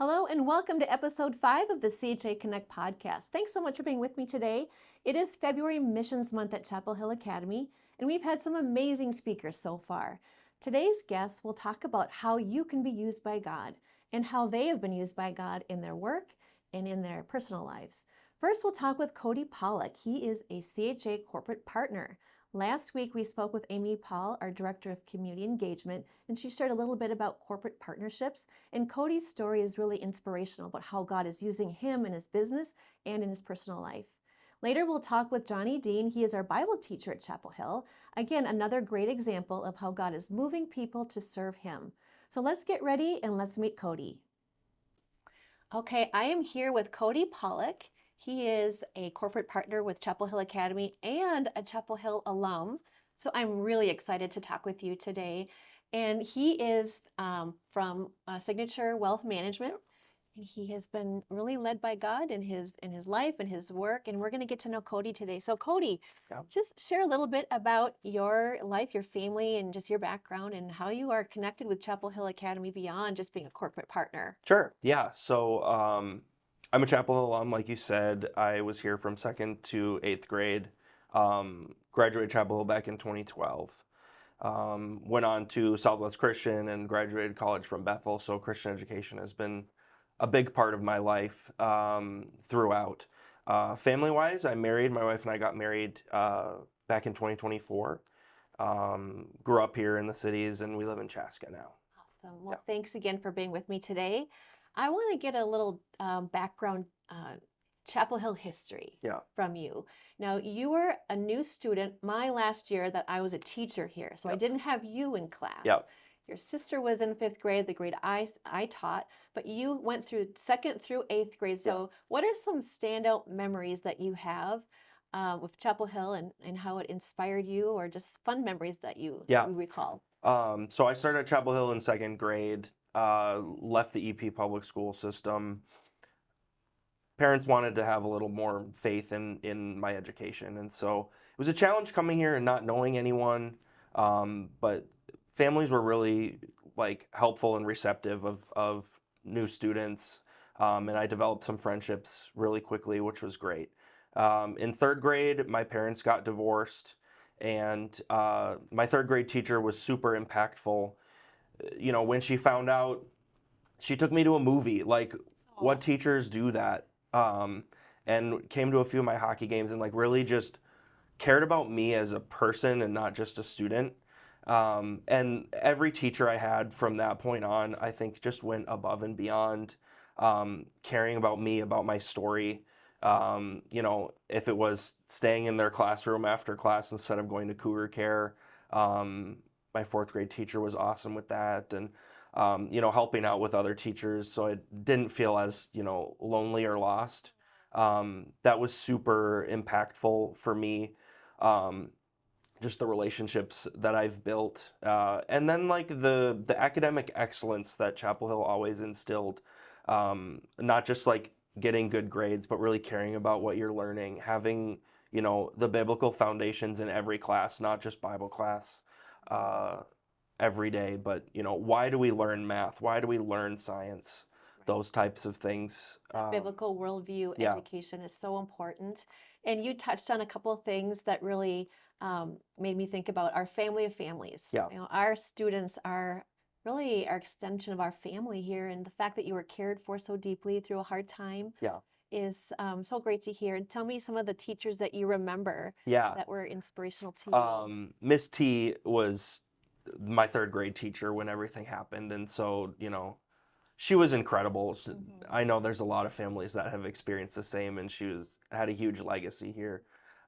Hello and welcome to episode 5 of the CHA Connect podcast. Thanks so much for being with me today. It is February Missions Month at Chapel Hill Academy, and we've had some amazing speakers so far. Today's guests will talk about how you can be used by God and how they have been used by God in their work and in their personal lives. First, we'll talk with Cody Pollock. He is a CHA corporate partner. Last week, we spoke with Amy Paul, our Director of Community Engagement, and she shared a little bit about corporate partnerships. And Cody's story is really inspirational about how God is using him in his business and in his personal life. Later, we'll talk with Johnny Dean. He is our Bible teacher at Chapel Hill. Again, another great example of how God is moving people to serve him. So let's get ready and let's meet Cody. Okay, I am here with Cody Pollock. He is a corporate partner with Chapel Hill Academy and a Chapel Hill alum. So I'm really excited to talk with you today. And he is from Signature Wealth Management. And he has been really led by God in his life and his work. And we're going to get to know Cody today. So Cody, just share a little bit about your life, your family, and just your background and how you are connected with Chapel Hill Academy beyond just being a corporate partner. Sure. Yeah. So I'm a Chapel Hill alum, like you said. I was here from 2nd to 8th grade. Graduated Chapel Hill back in 2012. Went on to Southwest Christian and graduated college from Bethel. So Christian education has been a big part of my life throughout. Family-wise, I'm married. My wife and I got married back in 2024. Grew up here in the cities, and we live in Chaska now. Awesome. Well, thanks again for being with me today. I want to get a little background Chapel Hill history from you. Now, you were a new student my last year that I was a teacher here, so I didn't have you in class. Your sister was in 5th grade, the grade I taught, but you went through 2nd through 8th grade. So what are some standout memories that you have with Chapel Hill and how it inspired you, or just fun memories that you recall? So I started at Chapel Hill in 2nd grade, left the EP public school system. Parents wanted to have a little more faith in my education. And so it was a challenge coming here and not knowing anyone. But families were really helpful and receptive of new students. And I developed some friendships really quickly, which was great. In 3rd grade, my parents got divorced. And my 3rd grade teacher was super impactful. You know, when she found out, she took me to a movie. What teachers do that? And came to a few of my hockey games and really just cared about me as a person and not just a student. And every teacher I had from that point on, I think just went above and beyond, caring about me, about my story. You know, if it was staying in their classroom after class instead of going to Cougar Care, my 4th grade teacher was awesome with that, and you know, helping out with other teachers so I didn't feel as, you know, lonely or lost. That was super impactful for me. Just the relationships that I've built, and then the academic excellence that Chapel Hill always instilled, not just getting good grades, but really caring about what you're learning, having, you know, the biblical foundations in every class, not just Bible class every day, but, you know, why do we learn math? Why do we learn science? Those types of things. Biblical worldview education is so important. And you touched on a couple of things that really made me think about our family of families. You know, our students are really our extension of our family here, and the fact that you were cared for so deeply through a hard time is so great to hear. And tell me some of the teachers that you remember that were inspirational to you. Miss T was my 3rd grade teacher when everything happened, and so, you know, she was incredible. I know there's a lot of families that have experienced the same, and she had a huge legacy here.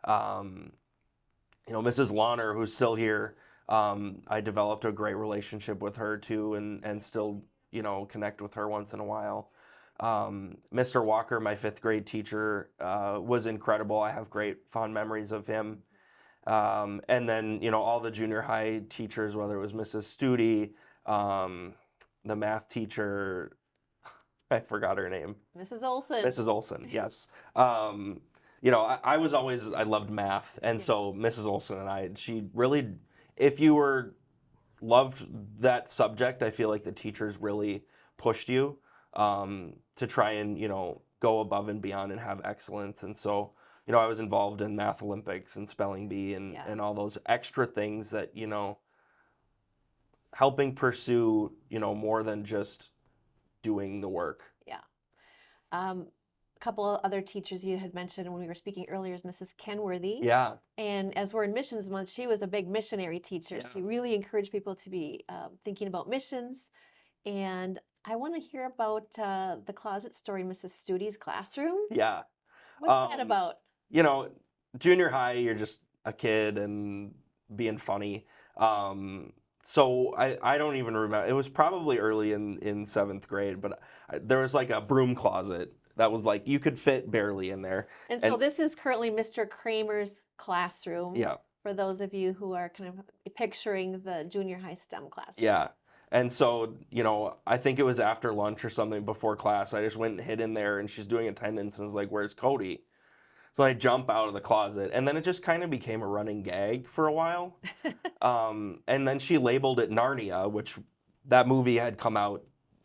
You know, Mrs. Launer, who's still here, I developed a great relationship with her too, and still, you know, connect with her once in a while. Mr. Walker, my 5th grade teacher, was incredible. I have great fond memories of him. And then, you know, all the junior high teachers, whether it was Mrs. Studi, the math teacher, I forgot her name. Mrs. Olson. Mrs. Olson, yes. You know, I loved math. And so Mrs. Olson and she really, if you loved that subject, I feel like the teachers really pushed you. to try and, go above and beyond and have excellence. And so, I was involved in Math Olympics and Spelling Bee Yeah. and all those extra things that, helping pursue, more than just doing the work. Yeah. A couple of other teachers you had mentioned when we were speaking earlier is Mrs. Kenworthy. Yeah. And as we're in Missions Month, she was a big missionary teacher. Yeah. She really encouraged people to be thinking about missions. And I want to hear about the closet story in Mrs. Studi's classroom. Yeah. What's that about? Junior high, you're just a kid and being funny. So I don't even remember. It was probably early in seventh grade, but there was like a broom closet that was like you could fit barely in there. And so this is currently Mr. Kramer's classroom. Yeah. For those of you who are kind of picturing the junior high STEM classroom. Yeah. And so, I think it was after lunch or something before class. I just went and hid in there, and she's doing attendance and was like, "Where's Cody?" So I jump out of the closet, and then it just kind of became a running gag for a while. And then she labeled it Narnia, which that movie had come out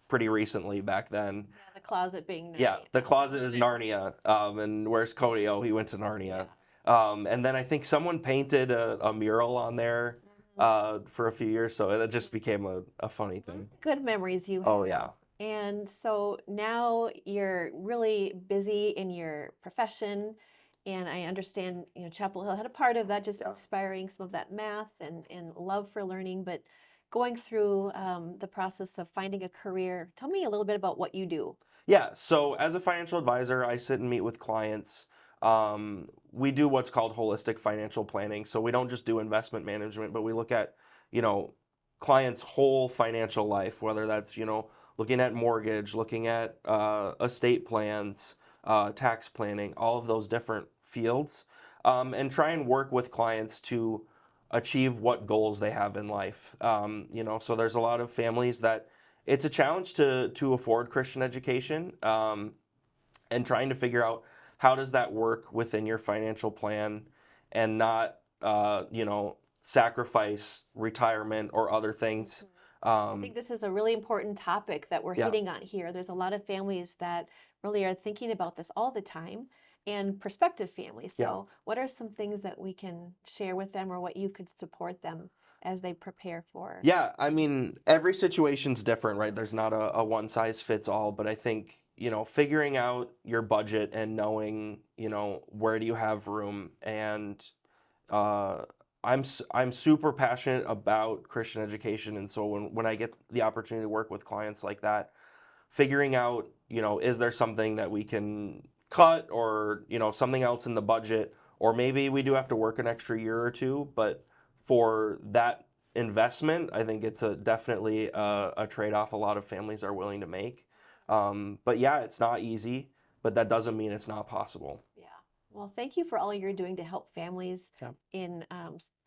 pretty recently back then. Yeah, the closet being Narnia. Yeah, the closet is Narnia. And where's Cody? Oh, he went to Narnia. Yeah. And then I think someone painted a mural on there for a few years, so that just became a funny thing. Good memories you have. Oh, yeah. And so now you're really busy in your profession. And I understand, Chapel Hill had a part of that, just inspiring some of that math and love for learning. But going through the process of finding a career, tell me a little bit about what you do. Yeah, so as a financial advisor, I sit and meet with clients. We do what's called holistic financial planning. So we don't just do investment management, but we look at, clients' whole financial life, whether that's, looking at mortgage, looking at estate plans, tax planning, all of those different fields, and try and work with clients to achieve what goals they have in life. So there's a lot of families that it's a challenge to afford Christian education, and trying to figure out how does that work within your financial plan and not, sacrifice retirement or other things. I think this is a really important topic that we're hitting on here. There's a lot of families that really are thinking about this all the time, and prospective families. So what are some things that we can share with them, or what you could support them as they prepare for? Yeah, I mean, every situation's different, right? There's not a one size fits all, but I think, figuring out your budget and knowing, where do you have room. And I'm super passionate about Christian education, and so when I get the opportunity to work with clients like that, figuring out, is there something that we can cut, or, something else in the budget, or maybe we do have to work an extra year or two, but for that investment, I think it's definitely a trade-off a lot of families are willing to make. But yeah, it's not easy, but that doesn't mean it's not possible. Yeah. Well, thank you for all you're doing to help families in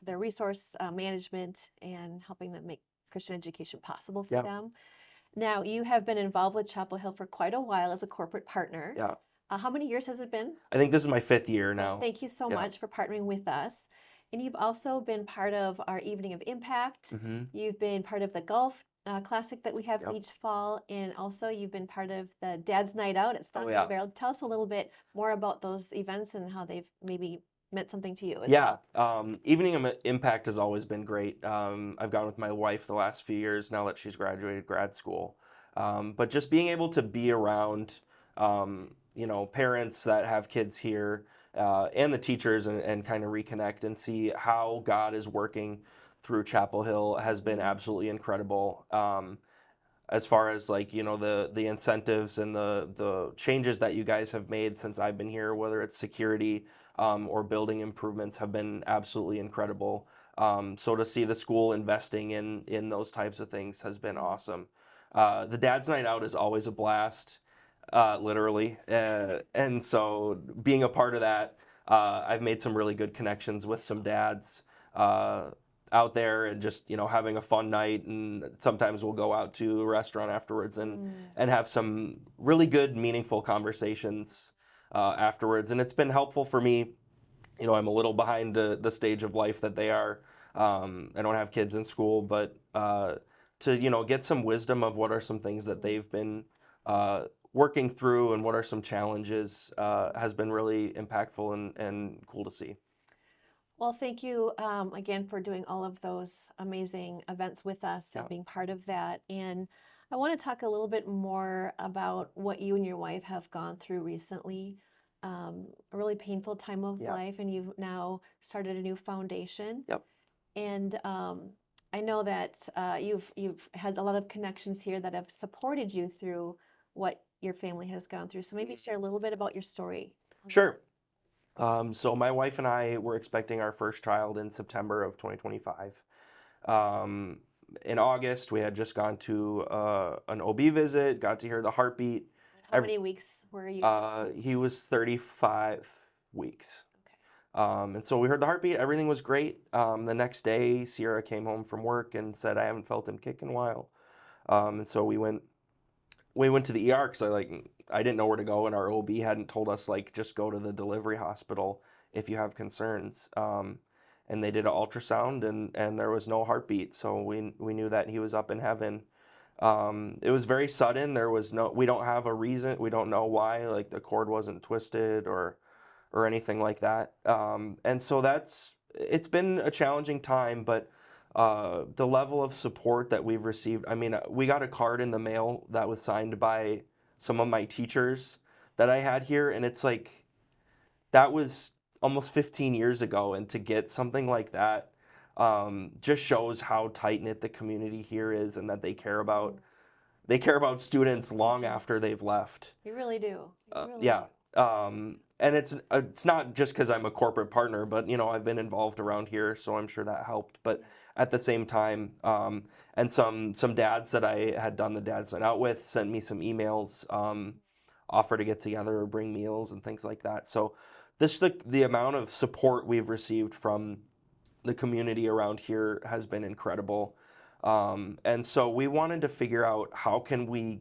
their resource management and helping them make Christian education possible for them. Now, you have been involved with Chapel Hill for quite a while as a corporate partner. Yeah. How many years has it been? I think this is my 5th year now. Well, thank you so much for partnering with us. And you've also been part of our Evening of Impact. Mm-hmm. You've been part of the Golf Classic that we have each fall. And also you've been part of the Dad's Night Out at Stockton Barrel. Tell us a little bit more about those events and how they've maybe meant something to you as well. Evening of Impact has always been great. I've gone with my wife the last few years now that she's graduated grad school. But just being able to be around, parents that have kids here, and the teachers, and kind of reconnect and see how God is working through Chapel Hill has been absolutely incredible. As far as the incentives and the changes that you guys have made since I've been here, whether it's security or building improvements, have been absolutely incredible. So to see the school investing in those types of things has been awesome. The Dad's Night Out is always a blast. Literally. And so being a part of that, I've made some really good connections with some dads out there, and just, having a fun night. And sometimes we'll go out to a restaurant afterwards and have some really good, meaningful conversations afterwards. And it's been helpful for me. I'm a little behind the stage of life that they are. I don't have kids in school, but to, get some wisdom of what are some things that they've been working through and what are some challenges has been really impactful and cool to see. Well, thank you again for doing all of those amazing events with us Yeah. and being part of that. And I want to talk a little bit more about what you and your wife have gone through recently. A really painful time of Yeah. life, and you've now started a new foundation. Yep. And I know that you've had a lot of connections here that have supported you through what your family has gone through. So maybe share a little bit about your story. Sure. So my wife and I were expecting our first child in September of 2025. Um, in August, we had just gone to an OB visit, got to hear the heartbeat. How many weeks were you? He was 35 weeks. Okay. And so we heard the heartbeat. Everything was great. The next day, Sierra came home from work and said, "I haven't felt him kick in a while." And so we went to the ER because I didn't know where to go, and our OB hadn't told us just go to the delivery hospital if you have concerns. And they did an ultrasound, and there was no heartbeat, so we knew that he was up in heaven. It was very sudden. We don't have a reason. We don't know why. Like the cord wasn't twisted or anything like that. And so it's been a challenging time, but the level of support that we've received. I mean, we got a card in the mail that was signed by some of my teachers that I had here, and it's like that was almost 15 years ago, and to get something like that just shows how tight knit the community here is, and that they care about students long after they've left. You really do. You really Yeah. do. And it's not just because I'm a corporate partner, but I've been involved around here, so I'm sure that helped. But at the same time, and some dads that I had done the dad's night out with sent me some emails, offer to get together or bring meals and things like that. So the amount of support we've received from the community around here has been incredible. And so we wanted to figure out how can we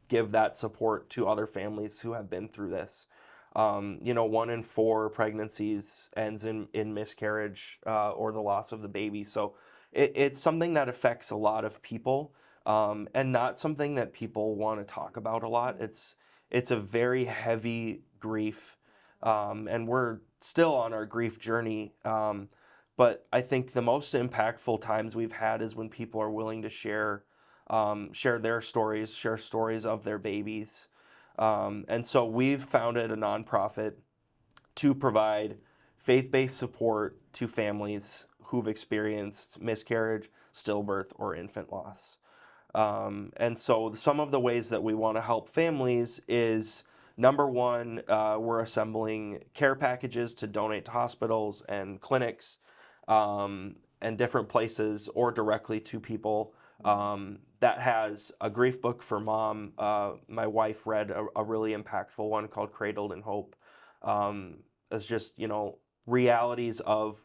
give that support to other families who have been through this. 1 in 4 pregnancies ends in miscarriage or the loss of the baby. So it's something that affects a lot of people, and not something that people want to talk about a lot. It's a very heavy grief, and we're still on our grief journey. But I think the most impactful times we've had is when people are willing to share their stories, share stories of their babies. And so we've founded a nonprofit to provide faith-based support to families who've experienced miscarriage, stillbirth, or infant loss. And so some of the ways that we want to help families is, number one, we're assembling care packages to donate to hospitals and clinics, and different places, or directly to people. That has a grief book for mom. My wife read a really impactful one called Cradled in Hope. It's just, realities of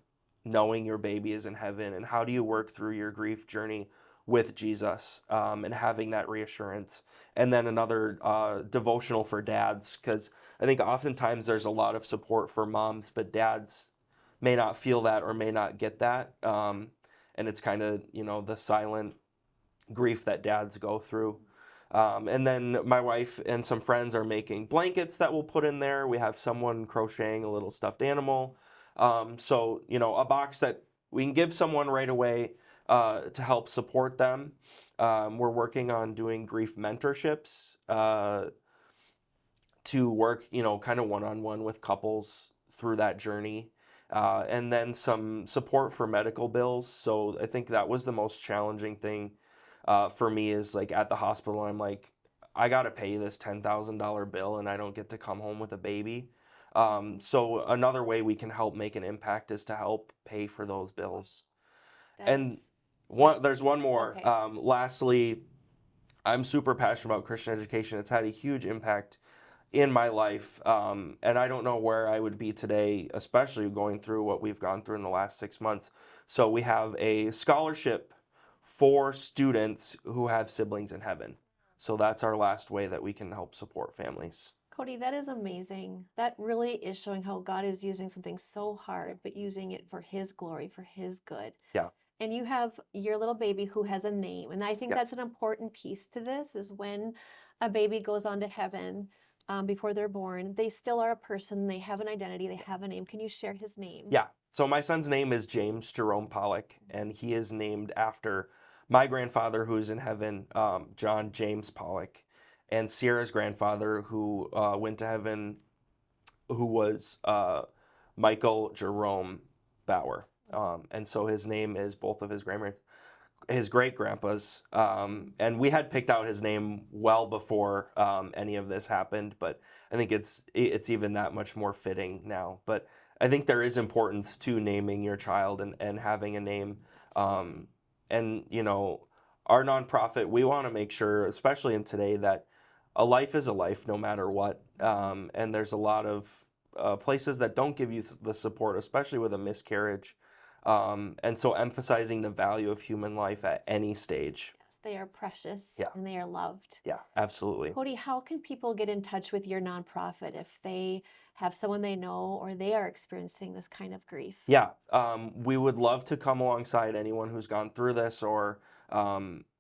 knowing your baby is in heaven, and how do you work through your grief journey with Jesus, and having that reassurance. And then another devotional for dads, because I think oftentimes there's a lot of support for moms, but dads may not feel that or may not get that. And it's kind of, the silent grief that dads go through. And then my wife and some friends are making blankets that we'll put in there. We have someone crocheting a little stuffed animal. So, a box that we can give someone right away to help support them. We're working on doing grief mentorships to work, kind of one-on-one with couples through that journey. And then some support for medical bills. So I think that was the most challenging thing for me, is like at the hospital, I'm like, I got to pay this $10,000 bill and I don't get to come home with a baby. So another way we can help make an impact is to help pay for those bills. And there's one more. Okay. Lastly, I'm super passionate about Christian education. It's had a huge impact in my life, and I don't know where I would be today, especially going through what we've gone through in the last 6 months. So we have a scholarship for students who have siblings in heaven. So that's our last way that we can help support families. Cody, that is amazing. That really is showing how God is using something so hard, but using it for His glory, for His good. Yeah. And you have your little baby who has a name. And I think Yep. that's an important piece to this is when a baby goes on to heaven before they're born, they still are a person. They have an identity. They have a name. Can you share his name? Yeah. So my son's name is James Jerome Pollock, and he is named after my grandfather who's in heaven, John James Pollock, and Sierra's grandfather who went to heaven, who was Michael Jerome Bauer. And so his name is both of his grandparents, his great grandpas, and we had picked out his name well before any of this happened, but I think it's even that much more fitting now. But I think there is importance to naming your child and having a name. And you know, our nonprofit, we want to make sure, especially in today, that a life is a life no matter what. And there's a lot of places that don't give you the support, especially with a miscarriage. And so emphasizing the value of human life at any stage. Yes, they are precious Yeah. and they are loved. Yeah, absolutely. Cody, how can people get in touch with your nonprofit if they have someone they know or they are experiencing this kind of grief? Yeah, we would love to come alongside anyone who's gone through this, or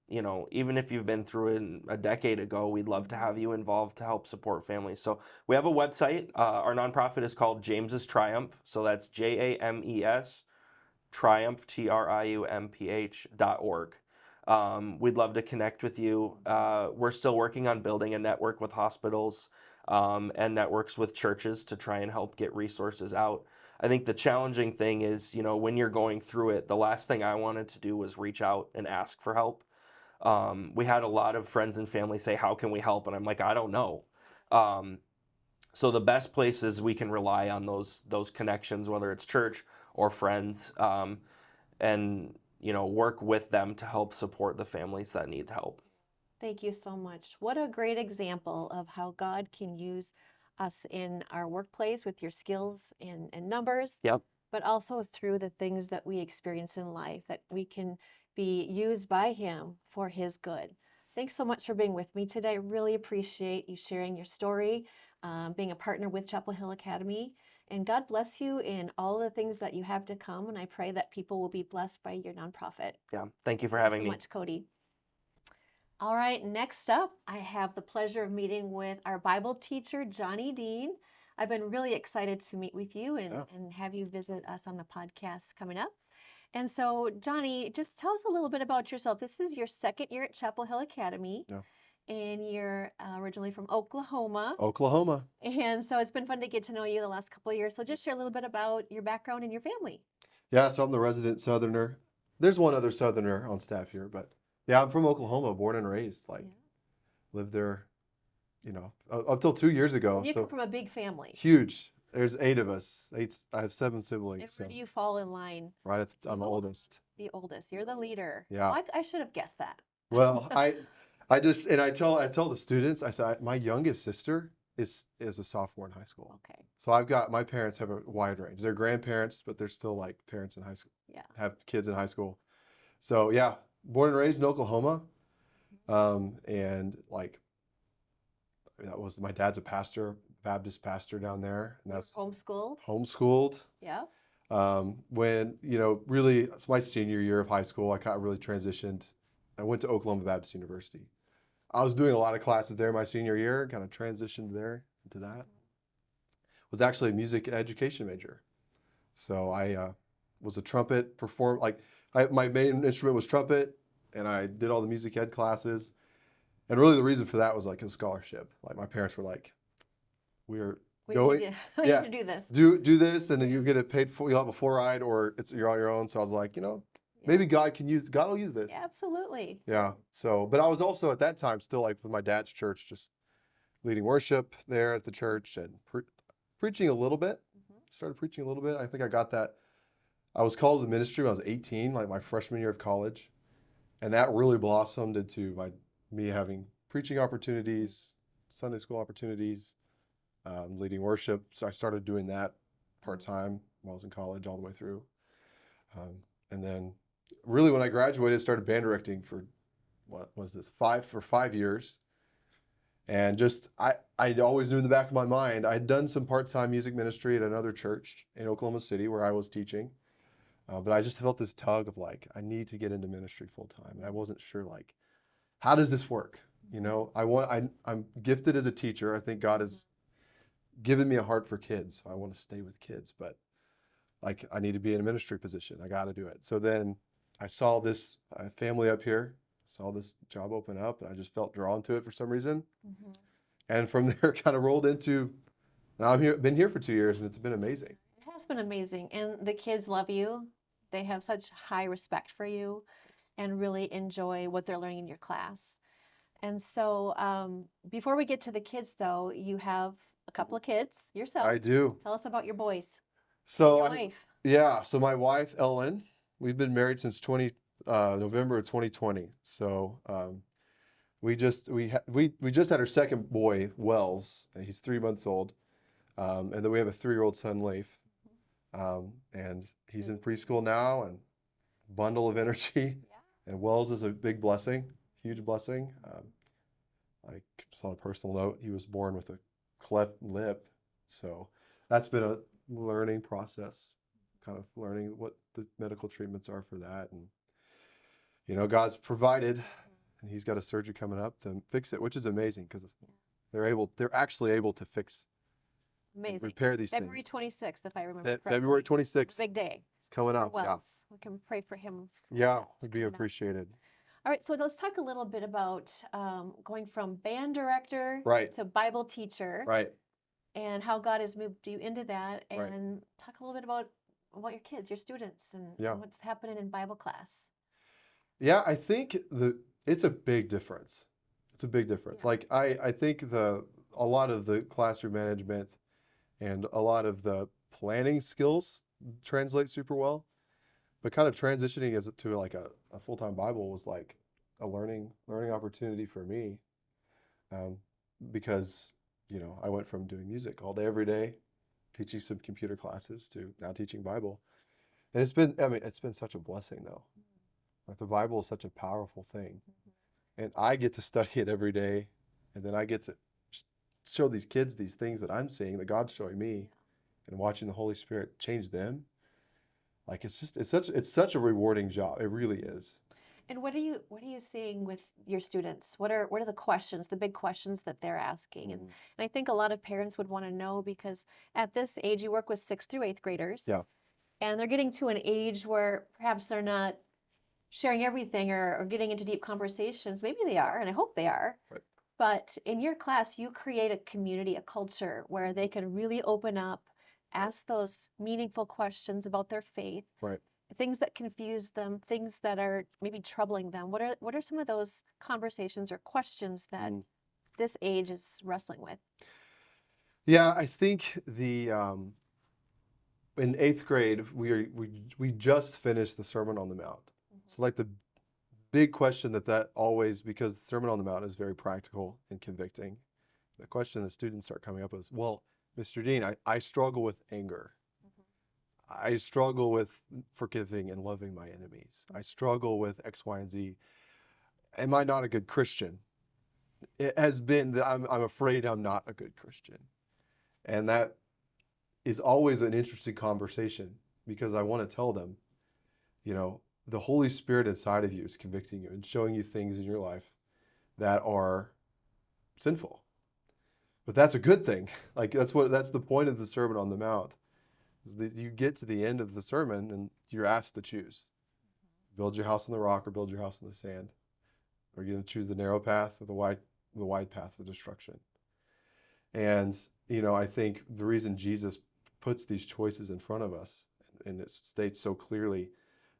you know, even if you've been through it a decade ago, we'd love to have you involved to help support families. So we have a website. Our nonprofit is called James's Triumph. So that's JAMES Triumph, TRIUMPH.org. We'd love to connect with you. We're still working on building a network with hospitals and networks with churches to try and help get resources out. I think the challenging thing is, you know, when you're going through it, the last thing I wanted to do was reach out and ask for help. We had a lot of friends and family say, "How can we help?" And I'm like, "I don't know." So the best places we can rely on those connections, whether it's church or friends, and you know, work with them to help support the families that need help. Thank you so much. What a great example of how God can use us in our workplace with your skills and numbers, Yep. but also through the things that we experience in life, that we can be used by Him for His good. Thanks so much for being with me today. I really appreciate you sharing your story, being a partner with Chapel Hill Academy. And God bless you in all the things that you have to come. And I pray that people will be blessed by your nonprofit. Yeah. Thank you for Thanks having so me. much, Cody. All right, next up, I have the pleasure of meeting with our Bible teacher, Johnny Dean. I've been really excited to meet with you and have you visit us on the podcast coming up. And so, Johnny, just tell us a little bit about yourself. This is your second year at Chapel Hill Academy, Yeah. and you're originally from Oklahoma. Oklahoma. And so it's been fun to get to know you the last couple of years. So just share a little bit about your background and your family. Yeah, so I'm the resident Southerner. There's one other Southerner on staff here, but yeah, I'm from Oklahoma, born and raised. Like, lived there, you know, up till 2 years ago. And you So come from a big family. huge. There's 8 of us. I have 7 siblings. And So where do you fall in line? right I'm the You? oldest. The oldest. You're the leader. Yeah. Well, I should have guessed that. Well, I just and I tell the students, I say my youngest sister is a sophomore in high school. Okay. So I've got my parents have a wide range. They're grandparents, but they're still like parents in high school. Yeah. Have kids in high school. So yeah, born and raised in Oklahoma. And like that was my dad's a pastor, Baptist pastor down there, and that's Homeschooled. homeschooled. Yeah. When, you know, really my senior year of high school, I kind of really transitioned. I went to Oklahoma Baptist University. I was doing a lot of classes there my senior year, kind of transitioned there into that. Was actually a music education major. So I was a trumpet my main instrument was trumpet, and I did all the music ed classes. And really the reason for that was like a scholarship. Like my parents were like, We need yeah, to do this. do this, and then you get it paid for. You'll have a full ride, or you're on your own. So I was like, you know, maybe God will use this. Yeah, absolutely. Yeah. So, but I was also at that time still like with my dad's church, just leading worship there at the church and preaching a little bit. Started preaching a little bit. I think I got that. I was called to the ministry when I was 18, like my freshman year of college, and that really blossomed into me having preaching opportunities, Sunday school opportunities, leading worship. So I started doing that part-time while I was in college all the way through. And then really when I graduated, I started band directing for, what was this, 5 years. And just, I always knew in the back of my mind, I had done some part-time music ministry at another church in Oklahoma City where I was teaching. But I just felt this tug of like, I need to get into ministry full time. And I wasn't sure, like, how does this work? You know, I'm gifted as a teacher. I think God has given me a heart for kids. I want to stay with kids, but like, I need to be in a ministry position. I got to do it. So then I saw this family up here, saw this job open up, and I just felt drawn to it for some reason. And from there, kind of rolled into, now I'm here, been here for 2 years, and it's been amazing. It has been amazing. And the kids love you. They have such high respect for you and really enjoy what they're learning in your class. And so before we get to the kids, though, you have a couple of kids yourself. I do. Tell us about your boys. So Your wife. yeah, so my wife, Ellen, we've been married since November of 2020. So we just had our second boy, Wells, and he's 3 months old. And then we have a 3-year-old son, Leif. And he's in preschool now, and bundle of energy. And Wells is a big blessing, huge blessing. Like, just on a personal note, he was born with a cleft lip. So that's been a learning process, kind of learning what the medical treatments are for that. And, you know, God's provided, and he's got a surgery coming up to fix it, which is amazing because they're actually able to repair these February things. 26th, if I remember correctly. February 26th. It's a big day. It's coming for up. Yeah. Wells. We can pray for him. Yeah, It's would be coming up. appreciated. All right, so let's talk a little bit about going from band director Right. to Bible teacher, Right. and how God has moved you into that, Right. and talk a little bit about your kids, your students, and Yeah. what's happening in Bible class. Yeah, I think it's a big difference. It's a big difference. Yeah. Like I think a lot of the classroom management and a lot of the planning skills translate super well, but kind of transitioning to like a full-time Bible was like a learning opportunity for me, because, you know, I went from doing music all day, every day, teaching some computer classes to now teaching Bible. And it's been such a blessing though. Like, the Bible is such a powerful thing. And I get to study it every day, and then I get to show these kids these things that I'm seeing, that God's showing me, and watching the Holy Spirit change them. Like, it's such a rewarding job. It really is. And what are you seeing with your students? What are the questions, the big questions that they're asking? And I think a lot of parents would want to know, because at this age you work with 6th through 8th graders. Yeah. And they're getting to an age where perhaps they're not sharing everything or getting into deep conversations. Maybe they are, and I hope they are. Right. But in your class, you create a community, a culture where they can really open up, ask those meaningful questions about their faith, Right. things that confuse them, things that are maybe troubling them. What are some of those conversations or questions that this age is wrestling with? Yeah, I think in 8th grade we just finished the Sermon on the Mount. So like the big question that always, because the Sermon on the Mount is very practical and convicting, the question that students start coming up with is, well, Mr. Dean, I struggle with anger. I struggle with forgiving and loving my enemies. I struggle with X, Y, and Z. Am I not a good Christian? It has been that I'm afraid I'm not a good Christian. And that is always an interesting conversation, because I want to tell them, you know, the Holy Spirit inside of you is convicting you and showing you things in your life that are sinful. But that's a good thing. Like, that's the point of the Sermon on the Mount, is that you get to the end of the sermon and you're asked to choose. Build your house on the rock or build your house on the sand. Are you going to choose the narrow path or the wide path of destruction? And, you know, I think the reason Jesus puts these choices in front of us, and it states so clearly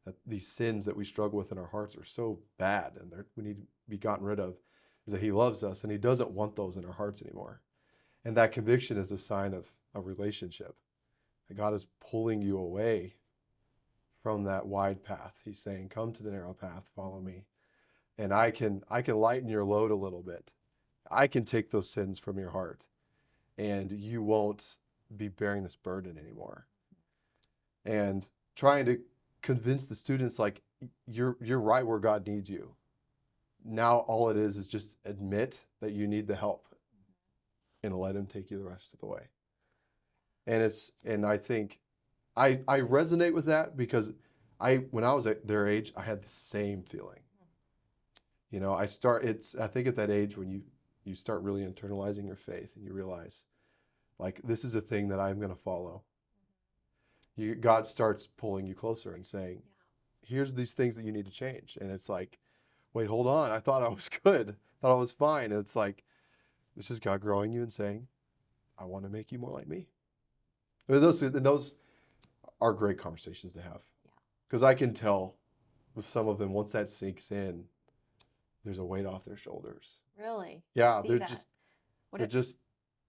that these sins that we struggle with in our hearts are so bad and we need to be gotten rid of, is that he loves us and he doesn't want those in our hearts anymore. And that conviction is a sign of a relationship. And God is pulling you away from that wide path. He's saying, come to the narrow path, follow me. And I can lighten your load a little bit. I can take those sins from your heart, and you won't be bearing this burden anymore. And trying to convince the students, like, you're right where God needs you. Now all it is just admit that you need the help and let him take you the rest of the way. And I think I resonate with that, because when I was at their age, I had the same feeling. You know, I think at that age when you start really internalizing your faith and you realize, like, this is a thing that I'm going to follow. God starts pulling you closer and saying, here's these things that you need to change. And it's like, wait, hold on. I thought I was good. I thought I was fine. And it's like, this is God growing you and saying, I want to make you more like me. I mean, those are great conversations to have. Because I can tell with some of them, once that sinks in, there's a weight off their shoulders. Really? Yeah, See they're that. just, What they're it- just,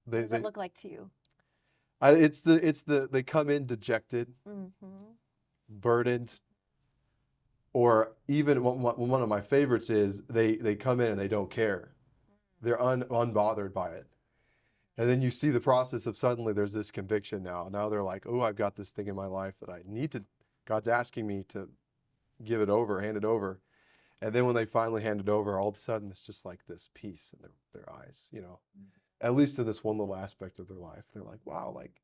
what does it look like to you? they come in dejected, burdened, or even one of my favorites is they come in and they don't care. They're unbothered by it. And then you see the process of suddenly there's this conviction now. Now they're like, oh, I've got this thing in my life that I need to, God's asking me to give it over, hand it over. And then when they finally hand it over, all of a sudden it's just like this peace in their eyes, you know, at least in this one little aspect of their life. They're like, wow, like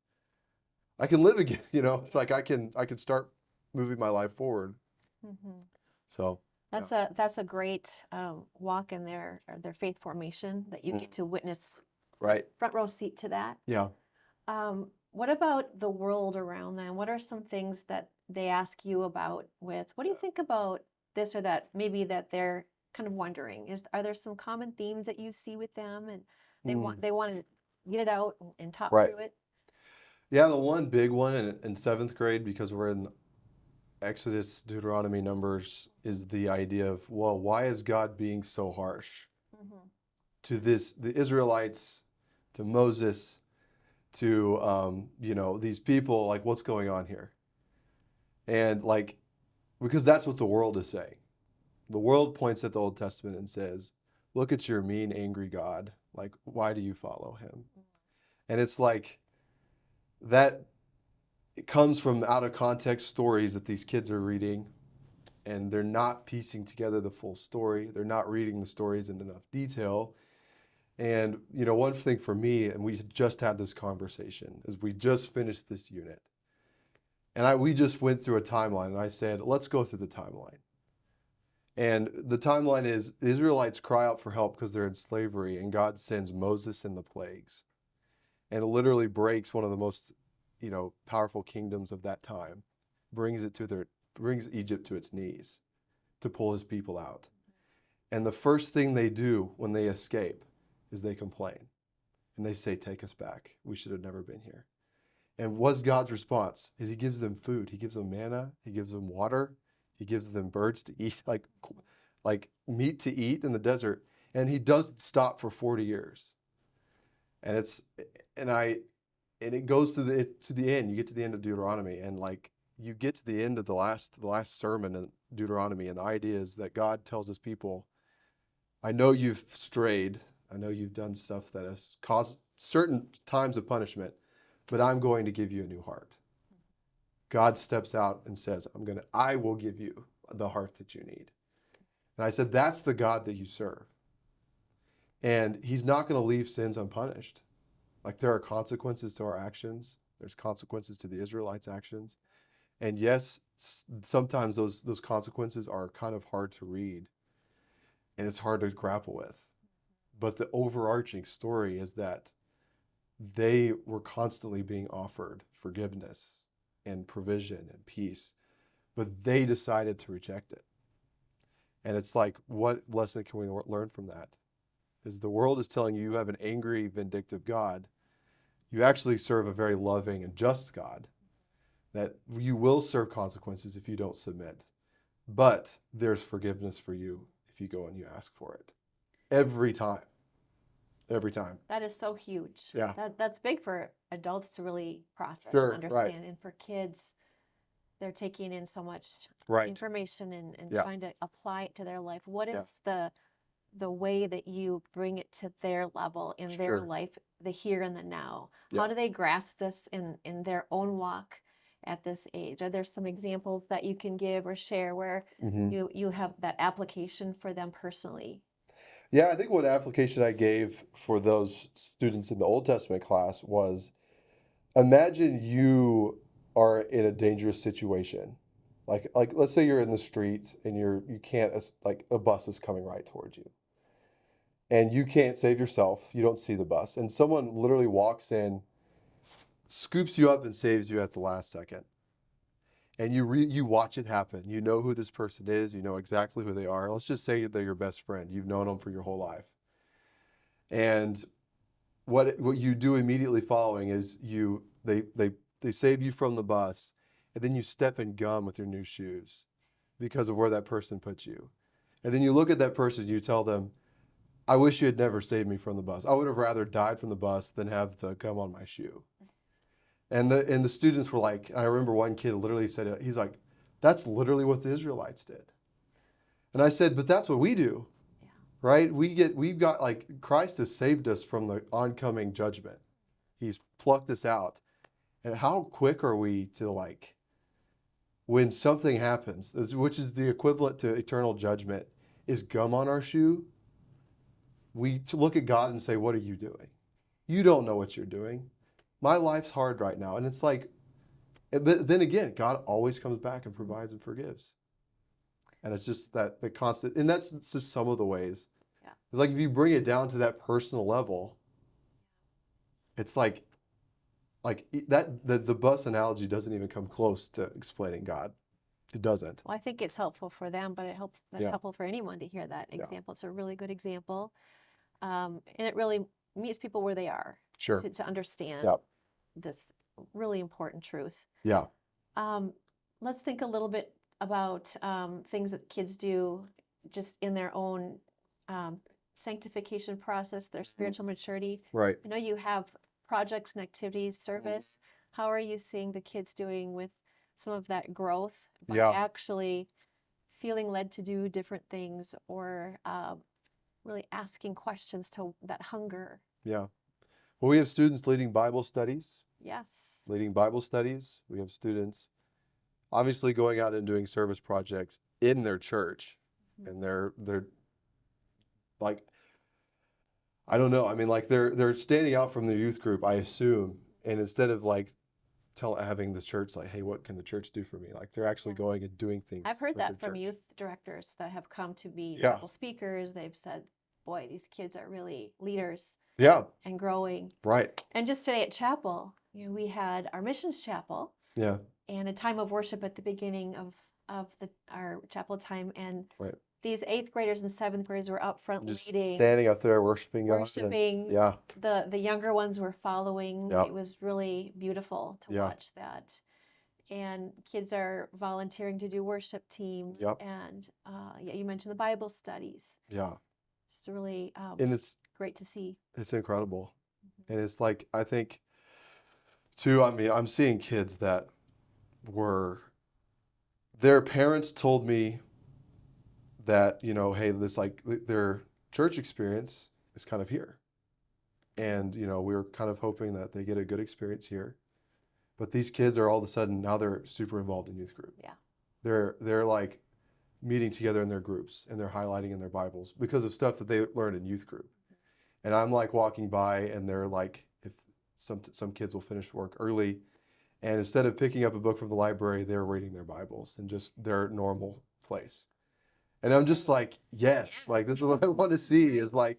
I can live again, you know, it's like I can start moving my life forward. So That's a great walk in their faith formation that you get to witness right. front row seat to that. Yeah. What about the world around them? What are some things that they ask you about what do you think about this or that, maybe that they're kind of wondering? Are there some common themes that you see with them and they want to get it out and talk Right. through it? Yeah, the one big one in seventh grade, because we're in Exodus, Deuteronomy, Numbers, is the idea of, well, why is God being so harsh to the Israelites, to Moses, to these people? Like, what's going on here? And like, because that's what the world is saying. The world points at the Old Testament and says, look at your mean, angry God. Like, why do you follow him? And it's like that. It comes from out of context stories that these kids are reading, and they're not piecing together the full story. They're not reading the stories in enough detail. And, you know, one thing for me, and we just had this conversation, is we just finished this unit. And we just went through a timeline, and I said, let's go through the timeline. And the timeline is the Israelites cry out for help because they're in slavery, and God sends Moses and the plagues. And it literally breaks one of the most powerful kingdoms of that time, brings Egypt to its knees to pull his people out. And the first thing they do when they escape is they complain. And they say, take us back. We should have never been here. And what's God's response? Is he gives them food. He gives them manna. He gives them water. He gives them birds to eat, like meat to eat in the desert. And he doesn't stop for 40 years. And it goes to the end. You get to the end of Deuteronomy, and like you get to the end of the last sermon in Deuteronomy, and the idea is that God tells his people, I know you've strayed. I know you've done stuff that has caused certain times of punishment, but I'm going to give you a new heart. God steps out and says, I will give you the heart that you need. And I said, that's the God that you serve. And he's not going to leave sins unpunished. Like, there are consequences to our actions. There's consequences to the Israelites' actions. And yes, sometimes those consequences are kind of hard to read, and it's hard to grapple with. But the overarching story is that they were constantly being offered forgiveness and provision and peace, but they decided to reject it. And it's like, what lesson can we learn from that? Is the world is telling you have an angry, vindictive God. You actually serve a very loving and just God, that you will serve consequences if you don't submit. But there's forgiveness for you if you go and you ask for it. Every time. Every time. That is so huge. Yeah. That's big for adults to really process Sure, and right. understand. And for kids, they're taking in so much Right. information and Yeah. trying to apply it to their life. What Yeah. is the way that you bring it to their level in their Sure. life, the here and the now? Yeah. How do they grasp this in their own walk at this age? Are there some examples that you can give or share where you have that application for them personally? Yeah, I think what application I gave for those students in the Old Testament class was, imagine you are in a dangerous situation Like let's say you're in the street and you can't, like a bus is coming right towards you. And you can't save yourself. You don't see the bus. And someone literally walks in, scoops you up and saves you at the last second. And you watch it happen. You know who this person is. You know exactly who they are. Let's just say they're your best friend. You've known them for your whole life. And what you do immediately following is they save you from the bus, and then you step in gum with your new shoes because of where that person put you. And then you look at that person, you tell them, I wish you had never saved me from the bus. I would have rather died from the bus than have the gum on my shoe. And the students were like, I remember one kid literally said it, he's like, that's literally what the Israelites did. And I said, but that's what we do. Yeah. Right? We've got like, Christ has saved us from the oncoming judgment. He's plucked us out. And how quick are we to like, when something happens, which is the equivalent to eternal judgment, is gum on our shoe, we look at God and say, what are you doing? You don't know what you're doing. My life's hard right now. And it's like, but then again, God always comes back and provides and forgives. And it's just that the constant, and that's just some of the ways. Yeah. It's like if you bring it down to that personal level, it's like that the bus analogy doesn't even come close to explaining God. It doesn't. Well, I think it's helpful for them, but that's Yeah. helpful for anyone to hear that Yeah. example. It's a really good example. And it really meets people where they are Sure. to understand Yeah. this really important truth. Yeah. Let's think a little bit about things that kids do just in their own sanctification process, their spiritual maturity. Right. I know you have projects and activities, service. How are you seeing the kids doing with some of that growth by Yeah. actually feeling led to do different things, or really asking questions to that hunger? Yeah. Well, we have students leading Bible studies. Yes. Leading Bible studies. We have students obviously going out and doing service projects in their church. And they're like, I don't know. I mean, like they're standing out from their youth group, I assume. And instead of like having the church like, hey, what can the church do for me? Like they're actually going and doing things. I've heard with that their from church. youth directors that have come to be Yeah. chapel speakers. They've said, boy, these kids are really leaders Yeah. and growing. Right. And just today at chapel, we had our missions chapel Yeah. and a time of worship at the beginning of our chapel time. And Right. these 8th graders and 7th graders were up front Just leading, standing up there worshiping God. worshiping. Yeah. The younger ones were following. Yep. It was really beautiful to Yeah. watch that. And kids are volunteering to do worship team. Yep. And yeah, you mentioned the Bible studies. Yeah. It's really And it's great to see. It's incredible. And it's like, I think, too, I mean, I'm seeing kids that their parents told me that, hey, this like their church experience is kind of here. And, we were kind of hoping that they get a good experience here. But these kids are all of a sudden, now they're super involved in youth group. Yeah. They're like meeting together in their groups and they're highlighting in their Bibles because of stuff that they learned in youth group. And I'm like walking by and they're like, if some kids will finish work early, and instead of picking up a book from the library, they're reading their Bibles in just their normal place. And I'm just like, yes, like this is what I want to see, is like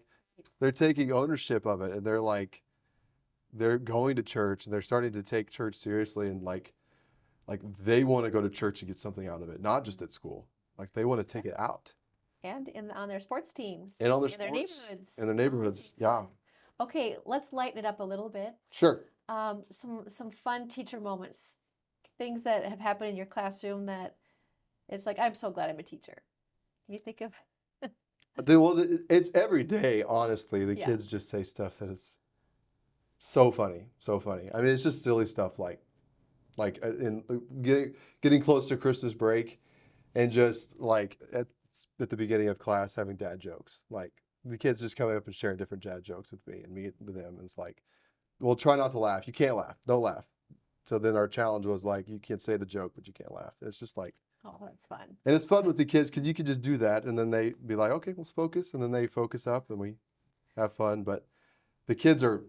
they're taking ownership of it, and they're going to church and they're starting to take church seriously, and like they want to go to church and get something out of it, not just at school. Like they want to take it out. And on their sports teams. And on their in their sports, neighborhoods. in their neighborhoods. Yeah. Okay, let's lighten it up a little bit. Sure. Some fun teacher moments, things that have happened in your classroom that it's like, I'm so glad I'm a teacher. Can you think of? Well, it's every day, honestly. The Yeah. kids just say stuff that is so funny, so funny. I mean, it's just silly stuff like in getting close to Christmas break, and just like at the beginning of class having dad jokes. Like the kids just coming up and sharing different dad jokes with me and me with them. And it's like, well, try not to laugh. You can't laugh. Don't laugh. So then our challenge was like, you can say the joke, but you can't laugh. It's just like, Oh, that's fun. and it's fun with the kids because you can just do that, and then they be like, okay, let's focus, and then they focus up, and we have fun. But the kids are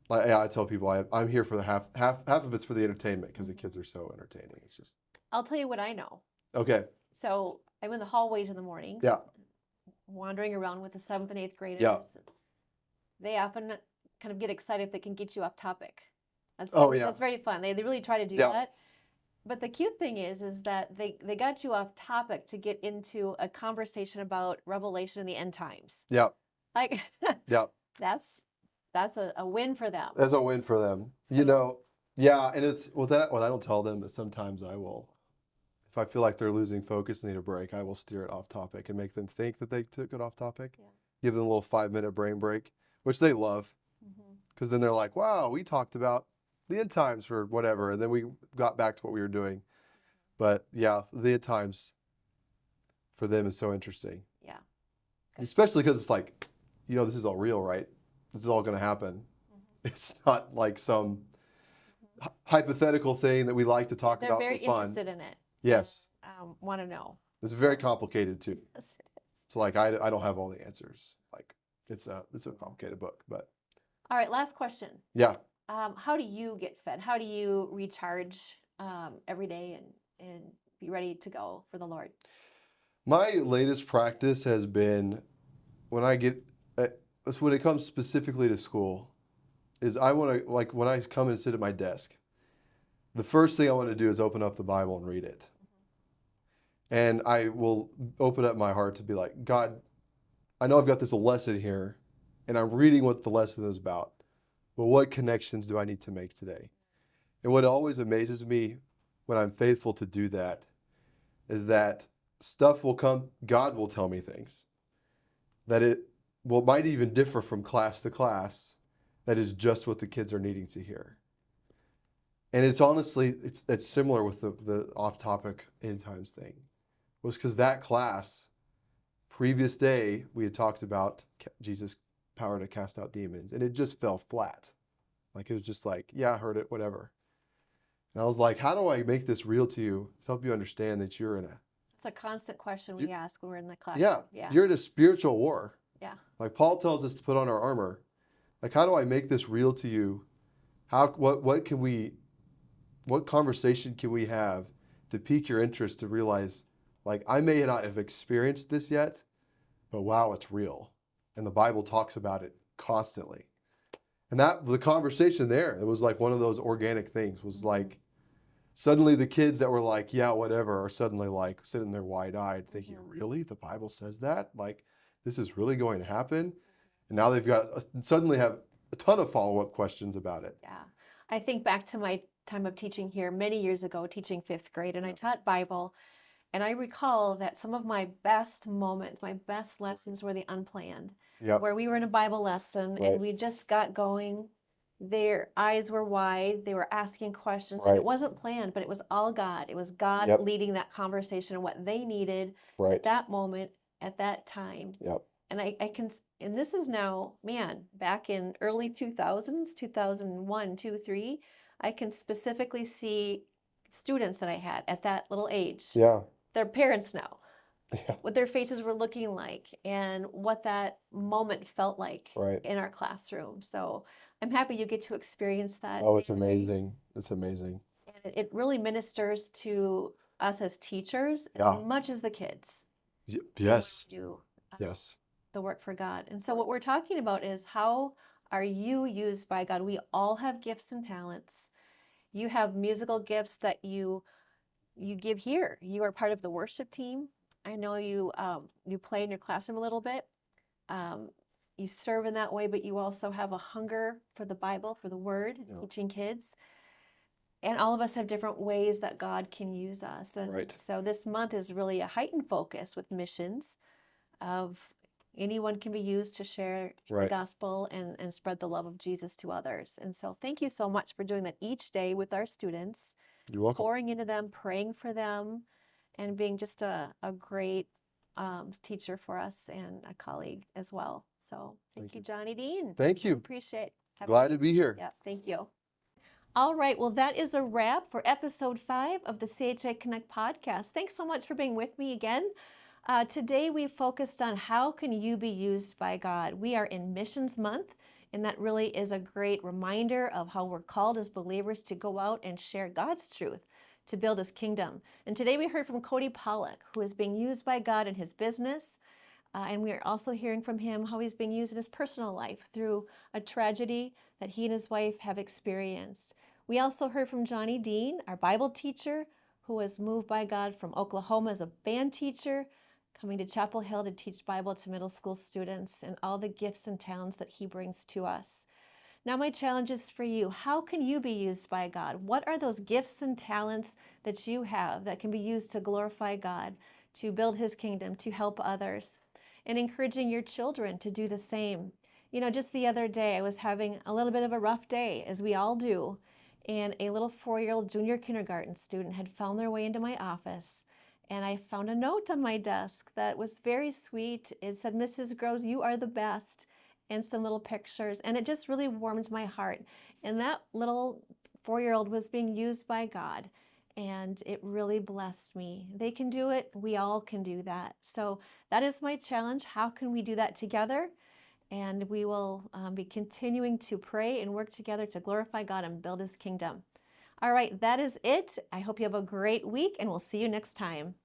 like, I tell people I'm here for the half of it's for the entertainment, because the kids are so entertaining. It's just I'll tell you what I know. Okay. So I'm in the hallways in the mornings, Yeah. wandering around with the 7th and 8th graders. Yeah. They often kind of get excited if they can get you off topic. Oh, yeah. That's very fun. They really try to do Yeah. that. But the cute thing is that they got you off topic to get into a conversation about Revelation and the end times. Yeah. Like, Yeah. that's a win for them. That's a win for them. You So- know, yeah, and it's what I don't tell them is sometimes I will, if I feel like they're losing focus and need a break, I will steer it off topic and make them think that they took it off topic. Yeah. Give them a little 5-minute brain break, which they love, because then they're like, wow, we talked about the end times for whatever, and then we got back to what we were doing. But yeah, the end times for them is so interesting. Yeah. Especially because it's like, you know, this is all real, right? This is all going to happen. It's not like some hypothetical thing that we like to talk They're about very for fun. interested in it. Yes. Want to know. It's very complicated too. Yes, it is. It's like I don't have all the answers. Like it's a complicated book, but All right, last question. yeah. How do you get fed? How do you recharge every day and be ready to go for the Lord? My latest practice has been when I get when it comes specifically to school, is I want to, like, when I come and sit at my desk, the first thing I want to do is open up the Bible and read it. And I will open up my heart to be like, God, I know I've got this lesson here, and I'm reading what the lesson is about, but what connections do I need to make today? And what always amazes me when I'm faithful to do that is that stuff will come, God will tell me things that might even differ from class to class, that is just what the kids are needing to hear. And it's honestly, it's similar with the off-topic end times thing, was because that class, previous day, we had talked about Jesus' power to cast out demons, and it just fell flat. Like, it was just like, yeah, I heard it, whatever. And I was like, how do I make this real to you to help you understand that you're in a... It's a constant question we ask when we're in the class. Yeah, you're in a spiritual war. Yeah. Like Paul tells us to put on our armor. Like, how do I make this real to you? What conversation can we have to pique your interest to realize, like, I may not have experienced this yet, but wow, it's real. And the Bible talks about it constantly. And the conversation there, it was like one of those organic things, was like, suddenly the kids that were like, yeah, whatever, are suddenly like sitting there wide-eyed thinking, really? The Bible says that? Like, this is really going to happen? And now they've suddenly have a ton of follow-up questions about it. Yeah. I think back to my time of teaching here many years ago, teaching 5th grade, and I taught Bible. And I recall that some of my best moments, my best lessons were the unplanned, where we were in a Bible lesson and we just got going. Their eyes were wide. They were asking questions. And it wasn't planned, but it was all God. It was God leading that conversation and what they needed at that moment, at that time. And and this is now, man, back in early 2000s, 2001, 2, 3, I can specifically see students that I had at that little age. Their parents now, what their faces were looking like and what that moment felt like in our classroom. So I'm happy you get to experience that. Oh, it's amazing. It's amazing. And it really ministers to us as teachers as much as the kids. Yes. Do yes. The work for God. And so what we're talking about is, how are you used by God? We all have gifts and talents. You have musical gifts that you give here. You are part of the worship team. I know you play in your classroom a little bit. You serve in that way, but you also have a hunger for the Bible, for the Word, teaching kids. And all of us have different ways that God can use us. And so this month is really a heightened focus with missions of anyone can be used to share the gospel and spread the love of Jesus to others. And so thank you so much for doing that each day with our students. You're welcome. Pouring into them, praying for them, and being just a great teacher for us and a colleague as well. So thank you, Johnny Dean. Thank you. Appreciate it. Glad to be here. Yeah, thank you. All right, well, that is a wrap for episode 5 of the CHA Connect podcast. Thanks so much for being with me again. Today we focused on how can you be used by God. We are in Missions Month, and that really is a great reminder of how we're called as believers to go out and share God's truth to build his kingdom. And today we heard from Cody Pollock, who is being used by God in his business. And we are also hearing from him how he's being used in his personal life through a tragedy that he and his wife have experienced. We also heard from Johnny Dean, our Bible teacher, who was moved by God from Oklahoma as a band teacher, coming to Chapel Hill to teach Bible to middle school students, and all the gifts and talents that he brings to us. Now my challenge is for you. How can you be used by God? What are those gifts and talents that you have that can be used to glorify God, to build his kingdom, to help others? And encouraging your children to do the same. You know, just the other day, I was having a little bit of a rough day, as we all do, and a little 4-year-old junior kindergarten student had found their way into my office, and I found a note on my desk that was very sweet. It said, "Mrs. Grosz, you are the best," and some little pictures, and it just really warmed my heart. And that little 4-year-old was being used by God, and it really blessed me. They can do it. We all can do that. So that is my challenge. How can we do that together? And we will be continuing to pray and work together to glorify God and build his kingdom. All right, that is it. I hope you have a great week, and we'll see you next time.